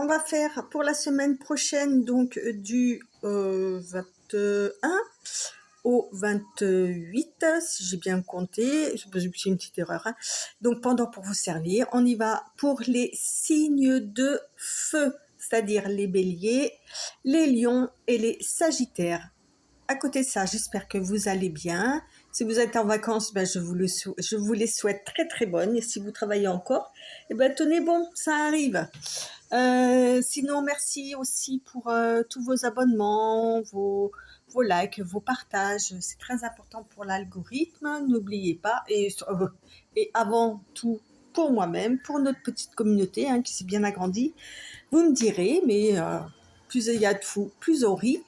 On va faire pour la semaine prochaine, donc du 21 au 28, si j'ai bien compté, j'ai une petite erreur. Hein. Donc pendant pour vous servir, on y va pour les signes de feu, c'est-à-dire les béliers, les lions et les sagittaires. À côté de ça, j'espère que vous allez bien. Si vous êtes en vacances, ben je vous les souhaite très très bonnes. Et si vous travaillez encore, eh ben tenez bon, ça arrive. Sinon, merci aussi pour tous vos abonnements, vos likes, vos partages. C'est très important pour l'algorithme. N'oubliez pas. Et avant tout, pour moi-même, pour notre petite communauté hein, qui s'est bien agrandie, vous me direz, mais plus il y a de fous, plus on rit.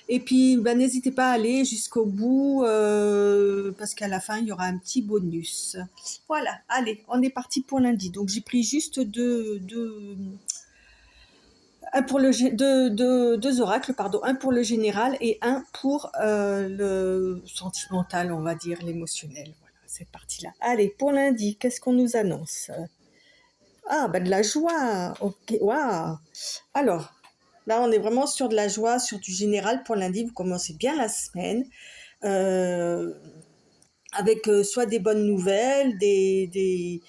Et puis, ben, n'hésitez pas à aller jusqu'au bout parce qu'à la fin, il y aura un petit bonus. Voilà, allez, on est parti pour lundi. Donc, j'ai pris juste deux oracles, pardon, un pour le général et un pour le sentimental, on va dire, l'émotionnel. Voilà, cette partie-là. Allez, pour lundi, qu'est-ce qu'on nous annonce? Ah, bah de la joie. Ok, waouh. Alors, là, on est vraiment sur de la joie, sur du général pour lundi. Vous commencez bien la semaine euh, avec soit des bonnes nouvelles, des,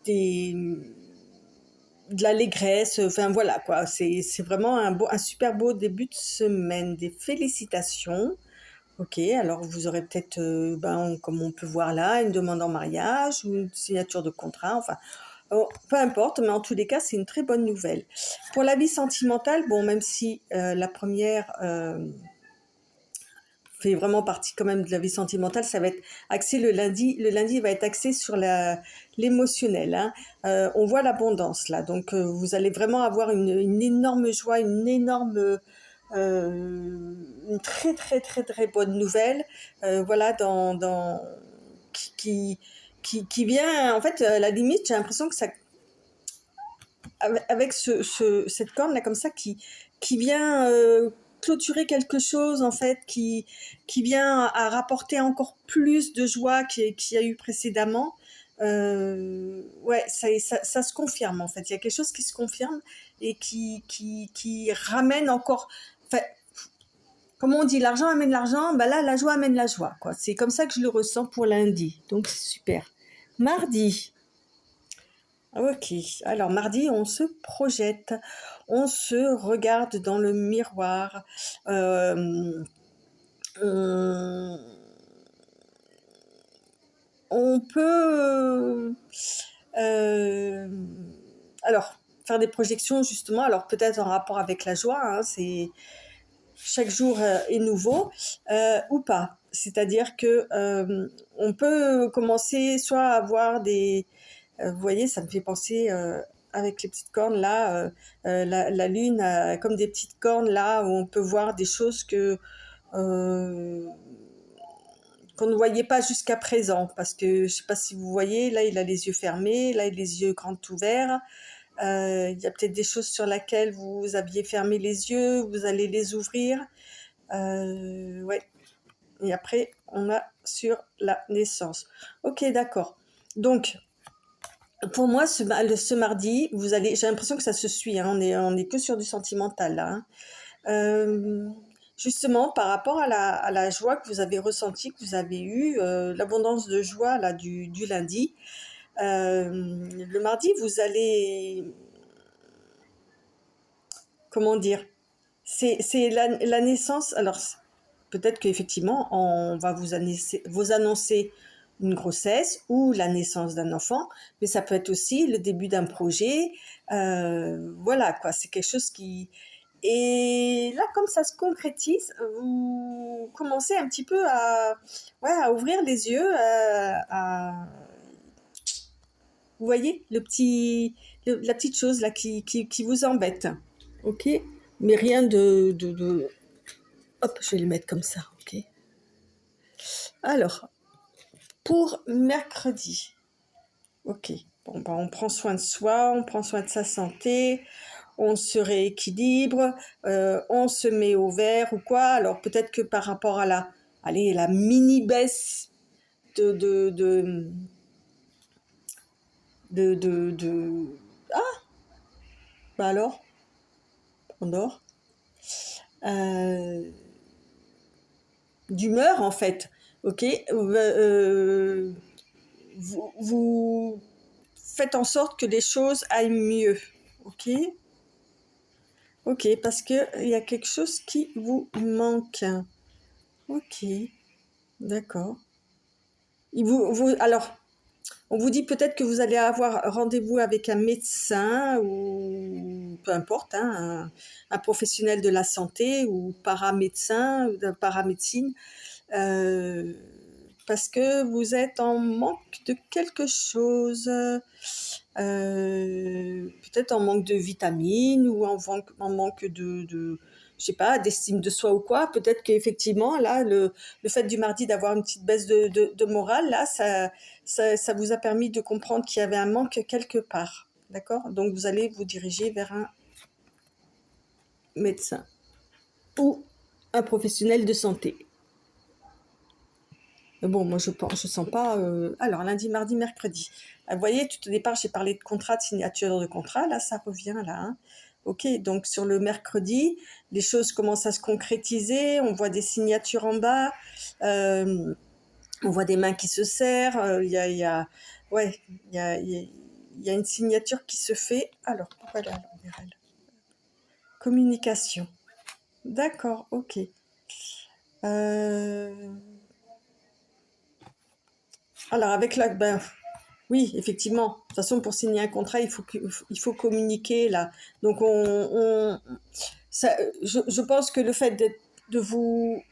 de l'allégresse. Enfin, voilà, quoi. C'est vraiment un super beau début de semaine. Des félicitations. Ok, alors vous aurez peut-être, comme on peut voir là, une demande en mariage ou une signature de contrat. Enfin, peu importe, mais en tous les cas, c'est une très bonne nouvelle. Pour la vie sentimentale, bon, même si la première fait vraiment partie quand même de la vie sentimentale, ça va être axé le lundi. Le lundi va être axé sur l'émotionnel. Hein. On voit l'abondance là, donc vous allez vraiment avoir une énorme joie, une très très très très bonne nouvelle. Voilà, qui vient. En fait, à la limite, j'ai l'impression que ça avec cette corne là comme ça qui vient clôturer quelque chose en fait qui vient à rapporter encore plus de joie qu'il y a eu précédemment. Ouais, ça se confirme en fait. Il y a quelque chose qui se confirme et qui ramène encore. Enfin, comme on dit, l'argent amène l'argent. Bah là, la joie amène la joie. Quoi. C'est comme ça que je le ressens pour lundi. Donc c'est super. Mardi. Ok, alors mardi, on se projette, on se regarde dans le miroir, on, on peut alors faire des projections justement, alors peut-être en rapport avec la joie, hein, c'est chaque jour est nouveau ou pas. C'est-à-dire que on peut commencer soit à avoir vous voyez, ça me fait penser avec les petites cornes là, la lune a comme des petites cornes là où on peut voir des choses euh, qu'on ne voyait pas jusqu'à présent. Parce que je sais pas si vous voyez, là il a les yeux fermés, là il a les yeux grands ouverts. Il y a peut-être des choses sur lesquelles vous aviez fermé les yeux, vous allez les ouvrir. Ouais. Et après, on a sur la naissance. Ok, d'accord. Donc, pour moi, ce mardi, j'ai l'impression que ça se suit. Hein, on est que sur du sentimental là. Hein. Euh, Justement, par rapport à la joie que vous avez ressentie, que vous avez eue, l'abondance de joie là du lundi. Le mardi, vous allez, comment dire, c'est la naissance. Alors, peut-être qu'effectivement, on va vous annoncer une grossesse ou la naissance d'un enfant, mais ça peut être aussi le début d'un projet. Voilà, quoi. C'est quelque chose qui... Et là, comme ça se concrétise, vous commencez un petit peu à ouvrir les yeux, vous voyez, la petite chose là qui vous embête. Ok? Mais rien de... Hop, je vais le mettre comme ça, ok? Alors, pour mercredi, ok. Bon, ben, on prend soin de soi, on prend soin de sa santé, on se rééquilibre, on se met au vert ou quoi. Alors, peut-être que par rapport à la mini baisse de, de, de, de, de, de- Ah, bah alors? Condor. D'humeur en fait, ok. Vous faites en sorte que les choses aillent mieux, ok. Ok, parce que il y a quelque chose qui vous manque. Ok, d'accord. Alors, on vous dit peut-être que vous allez avoir rendez-vous avec un médecin ou peu importe, hein, un professionnel de la santé ou paramédecin ou de paramédecine, euh, parce que vous êtes en manque de quelque chose, peut-être en manque de vitamines ou en manque je sais pas, d'estime de soi ou quoi. Peut-être qu'effectivement, là, le fait du mardi d'avoir une petite baisse de morale, là, ça vous a permis de comprendre qu'il y avait un manque quelque part. D'accord? Donc, vous allez vous diriger vers un médecin ou un professionnel de santé. Bon, moi, je sens pas. Alors, lundi, mardi, mercredi. Vous voyez, tout au départ, j'ai parlé de contrat, de signature de contrat. Là, ça revient, là. Hein. Ok, donc sur le mercredi, les choses commencent à se concrétiser. On voit des signatures en bas. On voit des mains qui se serrent. Ouais, il y a une signature qui se fait. Alors, pourquoi là, communication. D'accord, ok. Alors, oui, effectivement. De toute façon, pour signer un contrat, il faut communiquer là. Donc, je pense que le fait de vous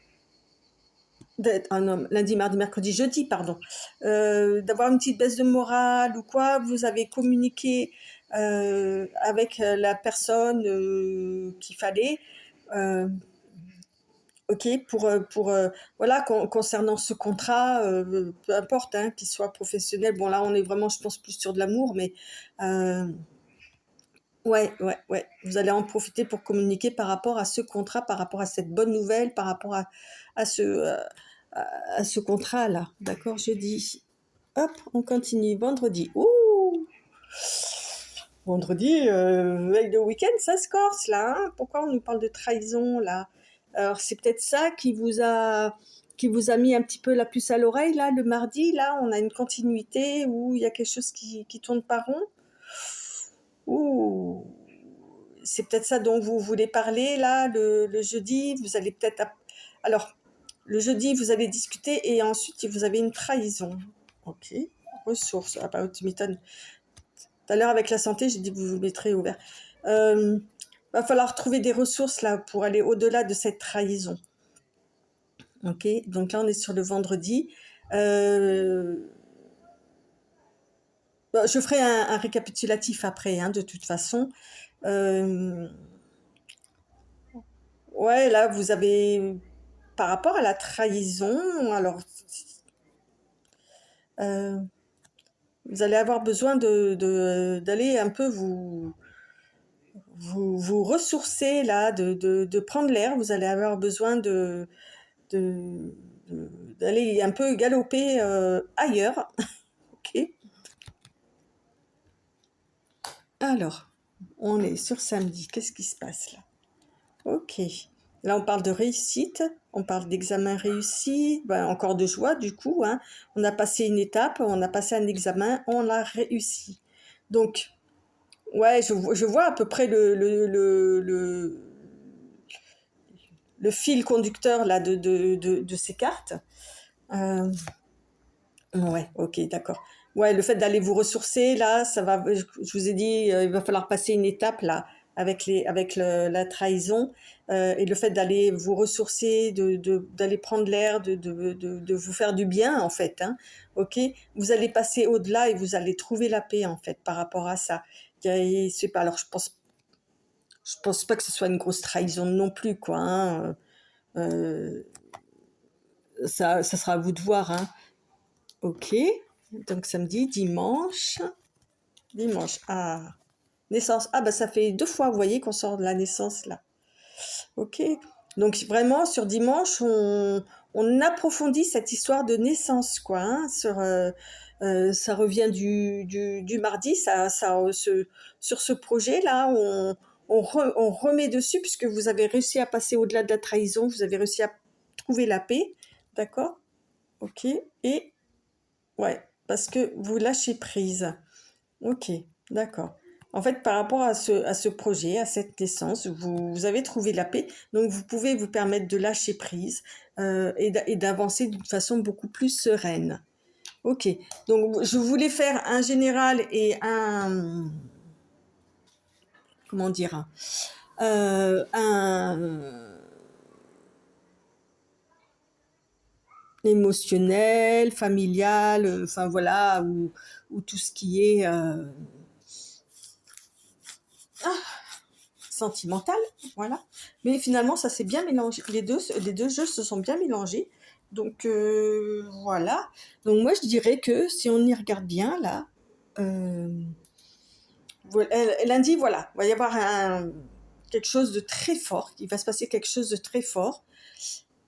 d'être un homme lundi, mardi, mercredi, jeudi, pardon, d'avoir une petite baisse de morale ou quoi, vous avez communiqué avec la personne qu'il fallait. Euh, Ok, voilà, concernant ce contrat, peu importe, hein, qu'il soit professionnel. Bon, là, on est vraiment, je pense, plus sur de l'amour, mais euh, ouais, ouais, ouais. Vous allez en profiter pour communiquer par rapport à ce contrat, par rapport à cette bonne nouvelle, par rapport à ce, à ce contrat-là. D'accord, jeudi. Hop, on continue. Vendredi. Ouh! Vendredi, veille de week-end, ça se corse, là. Hein. Pourquoi on nous parle de trahison, là? Alors, c'est peut-être ça qui vous a mis un petit peu la puce à l'oreille, là, le mardi. Là, on a une continuité où il y a quelque chose qui tourne pas rond. Ouh! C'est peut-être ça dont vous voulez parler, là, le jeudi. Vous allez peut-être... Alors, le jeudi, vous allez discuter et ensuite, vous avez une trahison. Ok. Ressources. Ah bah, tu m'étonnes. Tout à l'heure, avec la santé, j'ai dit que vous vous mettrez ouvert. Va falloir trouver des ressources là pour aller au-delà de cette trahison. Ok, donc là on est sur le vendredi. Je ferai un récapitulatif après, hein, de toute façon. Euh, ouais, là vous avez par rapport à la trahison, alors euh, vous allez avoir besoin d'aller un peu vous ressourcer là, de prendre l'air. Vous allez avoir besoin de- d'aller un peu galoper ailleurs. Ok. Alors, on est sur samedi. Qu'est-ce qui se passe là? Ok. Là, on parle de réussite, on parle d'examen réussi, ben, encore de joie du coup. Hein. On a passé une étape, on a passé un examen, on l'a réussi. Donc, ouais, je vois à peu près le fil conducteur là, de ces cartes. Euh, Ouais, ok, d'accord. Ouais, le fait d'aller vous ressourcer, là, ça va, je vous ai dit, il va falloir passer une étape, là, avec la trahison, et le fait d'aller vous ressourcer, d'aller prendre l'air, de vous faire du bien, en fait, hein, ok? Vous allez passer au-delà et vous allez trouver la paix, en fait, par rapport à ça. C'est pas, alors, je pense pas que ce soit une grosse trahison non plus, quoi, hein, euh, ça sera à vous de voir, hein. Ok, donc samedi, dimanche. Dimanche, ah, naissance. Ah, bah ça fait 2 fois, vous voyez, qu'on sort de la naissance là. Ok, donc vraiment, sur dimanche, on approfondit cette histoire de naissance, quoi. Hein, ça revient du mardi, sur ce projet-là, on remet dessus puisque vous avez réussi à passer au-delà de la trahison, vous avez réussi à trouver la paix, d'accord? Ok, et ouais, parce que vous lâchez prise. Ok, d'accord. En fait, par rapport à ce projet, à cette naissance, vous avez trouvé la paix, donc vous pouvez vous permettre de lâcher prise et d'avancer d'une façon beaucoup plus sereine. Ok, donc je voulais faire un général et un, comment dire, un émotionnel, familial, enfin voilà, ou tout ce qui est sentimental, voilà. Mais finalement, ça s'est bien mélangé. Les deux jeux se sont bien mélangés. Donc voilà. Donc moi, je dirais que si on y regarde bien là, euh, lundi, voilà, il va y avoir quelque chose de très fort. Il va se passer quelque chose de très fort.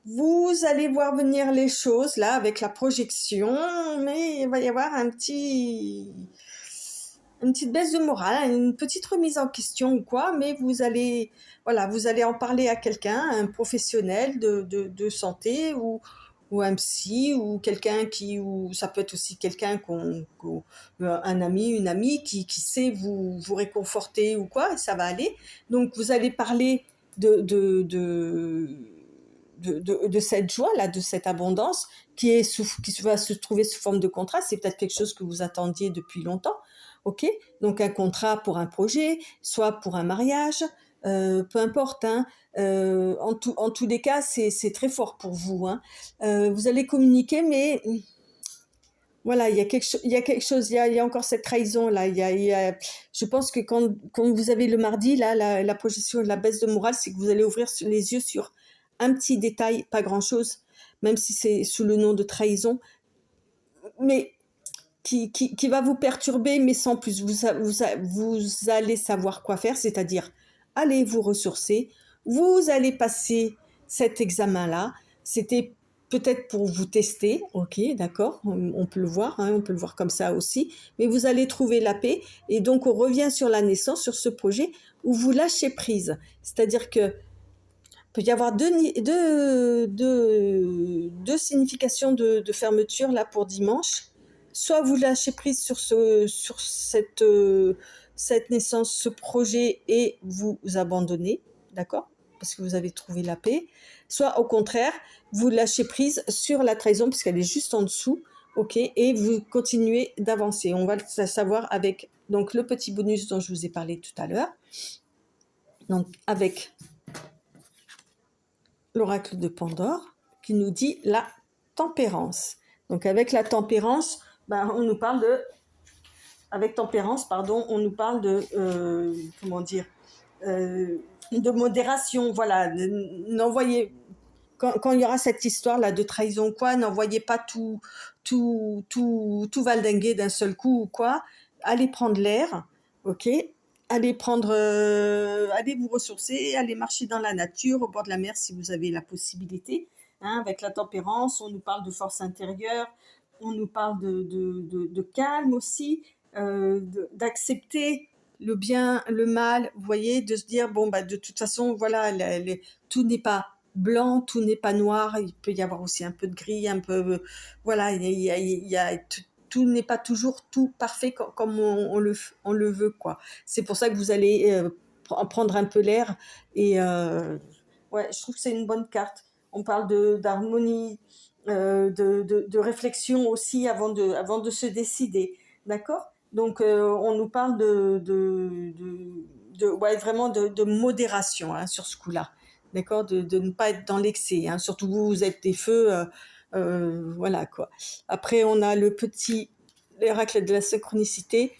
Vous allez voir venir les choses là avec la projection, mais il va y avoir une petite baisse de morale, une petite remise en question ou quoi, mais voilà, vous allez en parler à quelqu'un, un professionnel de santé ou un psy ou quelqu'un ou ça peut être aussi quelqu'un un ami, une amie qui sait vous réconforter ou quoi, et ça va aller. Donc vous allez parler de cette joie-là, de cette abondance qui va se trouver sous forme de contrat. C'est peut-être quelque chose que vous attendiez depuis longtemps. Ok, donc un contrat pour un projet, soit pour un mariage, peu importe. Hein. En tous les cas, c'est très fort pour vous. Hein. Vous allez communiquer, mais voilà, il y a quelque chose, il y a encore cette trahison là. Je pense que quand vous avez le mardi là, la projection de la baisse de morale, c'est que vous allez ouvrir les yeux sur un petit détail, pas grand chose, même si c'est sous le nom de trahison, mais qui va vous perturber, mais sans plus. Vous allez savoir quoi faire, c'est-à-dire allez vous ressourcer, vous allez passer cet examen-là. C'était peut-être pour vous tester, ok, d'accord, on peut le voir, hein, on peut le voir comme ça aussi, mais vous allez trouver la paix, et donc on revient sur la naissance, sur ce projet où vous lâchez prise. C'est-à-dire que peut y avoir deux significations de fermeture là pour dimanche. Soit vous lâchez prise sur cette naissance, ce projet et vous abandonnez, d'accord? Parce que vous avez trouvé la paix. Soit au contraire, vous lâchez prise sur la trahison parce qu'elle est juste en dessous, ok? Et vous continuez d'avancer. On va le savoir avec donc le petit bonus dont je vous ai parlé tout à l'heure. Donc avec l'oracle de Pandore qui nous dit la tempérance. Donc avec la tempérance, on nous parle avec tempérance, pardon, on nous parle comment dire, de modération. Voilà, n'envoyez quand il y aura cette histoire là de trahison quoi, n'envoyez pas tout valdinguer d'un seul coup ou quoi. Allez prendre l'air, ok. Allez vous ressourcer, allez marcher dans la nature, au bord de la mer si vous avez la possibilité. Hein, avec la tempérance, on nous parle de force intérieure, on nous parle de calme aussi, d'accepter le bien, le mal, vous voyez, de se dire, bon, de toute façon, voilà, tout n'est pas blanc, tout n'est pas noir, il peut y avoir aussi un peu de gris, un peu, voilà, tout n'est pas toujours tout parfait comme on le veut, quoi. C'est pour ça que vous allez prendre un peu l'air et ouais, je trouve que c'est une bonne carte. On parle d'harmonie, de réflexion aussi avant de se décider, d'accord? Donc on nous parle ouais, vraiment de modération hein, sur ce coup-là, d'accord? De ne pas être dans l'excès, hein. Surtout vous êtes des feux, voilà quoi. Après on a l'oracle de la synchronicité.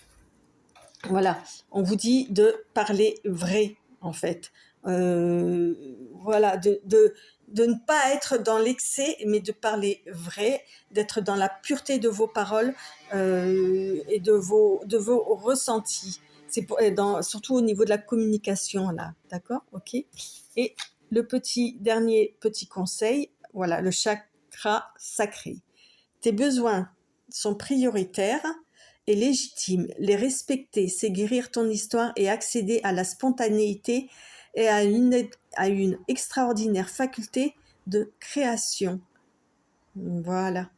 Voilà, on vous dit de parler vrai, en fait. Voilà, de ne pas être dans l'excès, mais de parler vrai, d'être dans la pureté de vos paroles et de vos ressentis. C'est surtout au niveau de la communication, là, d'accord? Ok. Et le dernier petit conseil, voilà, le chakra sacré. Tes besoins sont prioritaires est légitime. Les respecter, c'est guérir ton histoire et accéder à la spontanéité et à une extraordinaire faculté de création. Voilà.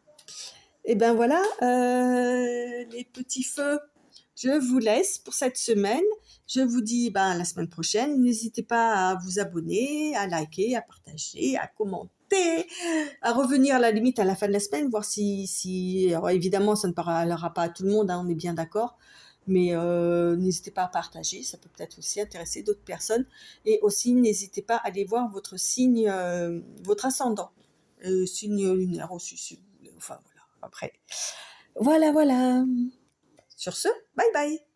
Et ben voilà, les petits feux, je vous laisse pour cette semaine. Je vous dis à la semaine prochaine. N'hésitez pas à vous abonner, à liker, à partager, à commenter, à revenir à la limite à la fin de la semaine, voir si alors évidemment, ça ne parlera pas à tout le monde, hein, on est bien d'accord. Mais n'hésitez pas à partager, ça peut peut-être aussi intéresser d'autres personnes. Et aussi, n'hésitez pas à aller voir votre signe, votre ascendant, signe lunaire aussi, si vous voulez. Enfin voilà, après. Voilà, voilà. Sur ce, bye bye.